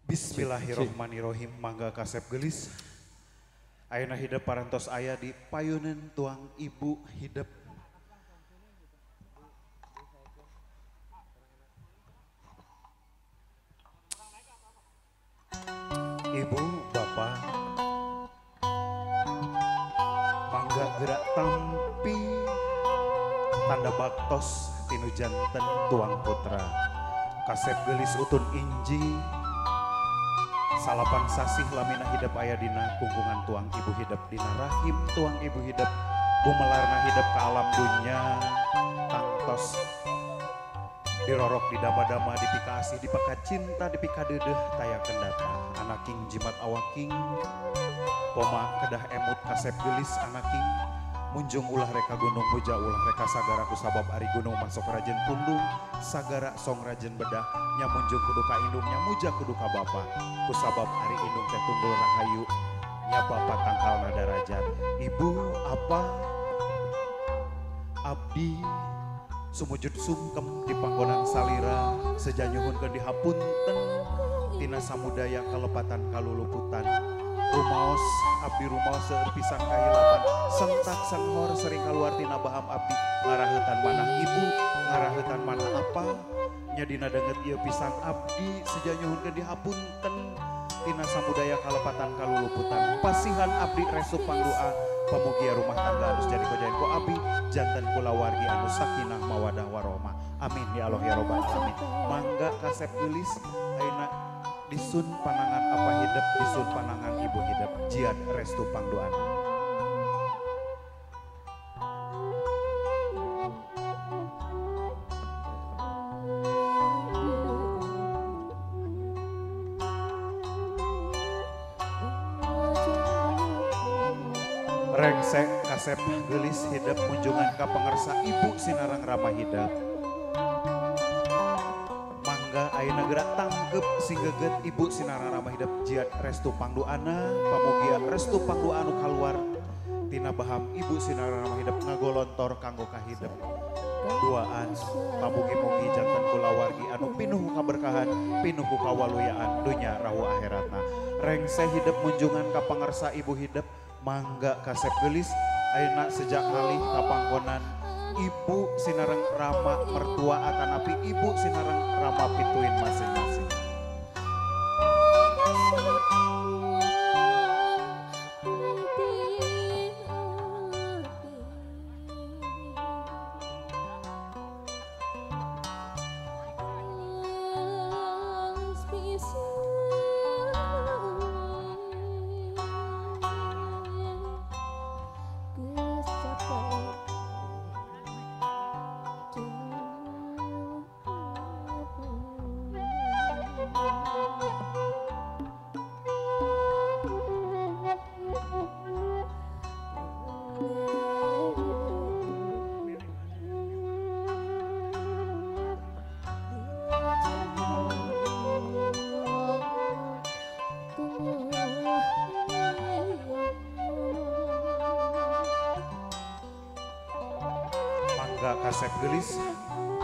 Bismillahirrohmanirrohim. Mangga kasep gelis. Ayeuna hidup parantos aya di payunan tuang ibu hidup. Ibu, bapak, mangga gerak tampi tanda baktos tinu janten tuang putra. Kasep gelis utun inji salapan sasih lamina hidup aya dina kungkungan tuang ibu hidup dina rahim tuang ibu hidup gumelarna hidup ke alam dunya tangtos dirorok di dama-dama dipika asih dipaka cinta dipika dedeh taya kendata anaking jimat awaking poma kedah emut kasep gelis anaking munjung ulah reka gunung muja ulah reka sagara kusabab ari gunung masuk rajen pundung sagara song rajen bedah nya munjung kudu ka indung nya muja kudu ka bapa kusabab ari indung teh tunggul rahayu nya bapa tangkalna darajat ibu apa abdi sumujud sungkem di panggonan salira sejanyuhun ke dihapunten tina samudaya kalepatan kaluluputan rumaos abdi rumaos seueur pisan kahilapan sentak sanghor sering kaluar tina baham abdi ngaraheutan manah ibu ngaraheutan manah apa nya dina deungeut ieu pisan abdi sejanyuhunkeun dihapunten tina samudaya kalepatan kaluluputan pasihan abdi resu pangdoa pamugia rumah tangga anu jadi kojaen ku abdi janten kulawargi anu sakinah mawadah warahmah amin ya Allah ya robbal alamin. Mangga kasep geulis ayeuna disun panangan apa hidup disun panangan ibu hidup jian restu pangdoan. Rengsek kasep gelis hidup kunjungan ka pangersa ibu sinarang ramah hidup. Ayeuna gerak tangkep singgeget ibu sinarang ramah hidup jiat restu pangdoana pamugia restu pangdoa anu kaluar tina baham ibu sinarang ramah hidup ngagolontor kanggo kahidup duaan pamugi-mugi janten kulawargi anu pinuh kaberkahan pinuh kawaluyaan dunya rahu akhiratna. Rengse hidup munjungan ka pangersa ibu hidup mangga kasep gelis ayeuna sejak ngalih ka panggonan ibu sinareng rama mertua atanapi ibu sinareng rama pituin masing-masing. Kasep gelis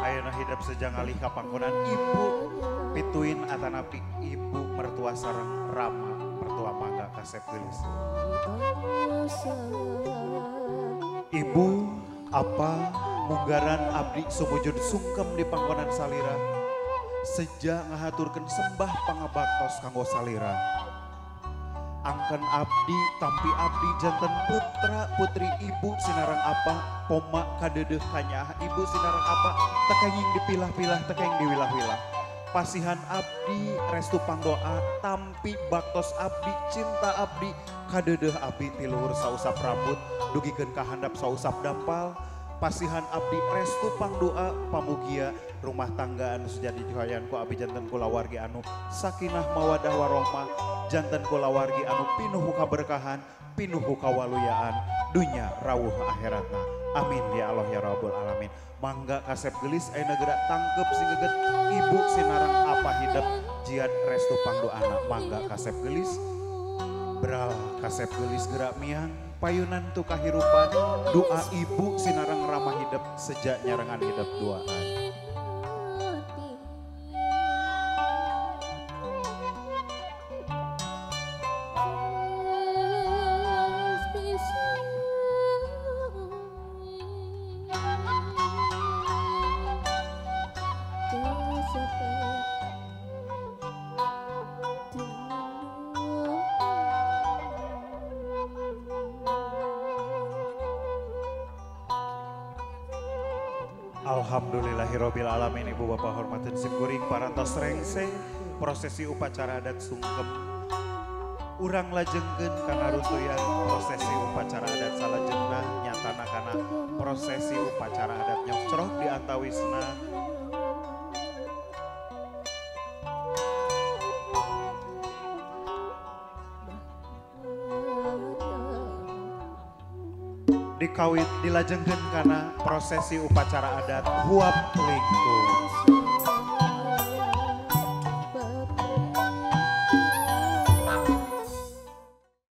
ayeuna hidup sejang alih ka panggonan ibu pituin atanapi ibu mertua sareng rama mertua mangga kasep gelis. Ibu apa munggaran abdi sumujud sungkem di panggonan salira seja ngahaturkeun sembah pangabaktos kanggo salira. Angken abdi tampi abdi janten putra putri ibu sinarang apa poma kadedeh kanyah ibu sinarang apa tekenging dipilah-pilah tekeng diwilah-wilah pasihan abdi restu pangdoa tampi baktos abdi cinta abdi kadedeh abdi tiluhur sausap rambut dugikeun ka handap sausap dampal pasihan abdi restu pangdoa pamugia rumah tangga anu sejadi dihayan ku abdi janten kulawargi anu sakinah mawadah warahmah janten kulawargi anu pinuh kaberkahan pinuh kawaluyaan dunya rawuh akhiratna amin ya Allah ya rabbal alamin. Mangga kasep gelis ayeuna gerak tangkep singgeget ibu sinarang apa hidup jian restu pangdoana mangga kasep gelis beral kasep gelis gerak miang payunan tu kahirupan doa ibu sinarang ramah hidup sejak nyarengan hidup duaan. Alhamdulillahirabbil alamin. Ibu bapak hormatin simkuring parantos rengse prosesi upacara adat sungkem. Urang lajengkeun kana runtuyan prosesi upacara adat salajengna nyatana kana prosesi upacara adat nyokcrok di antawisna dikawit dilajengkeun kana prosesi upacara adat huap lingkung.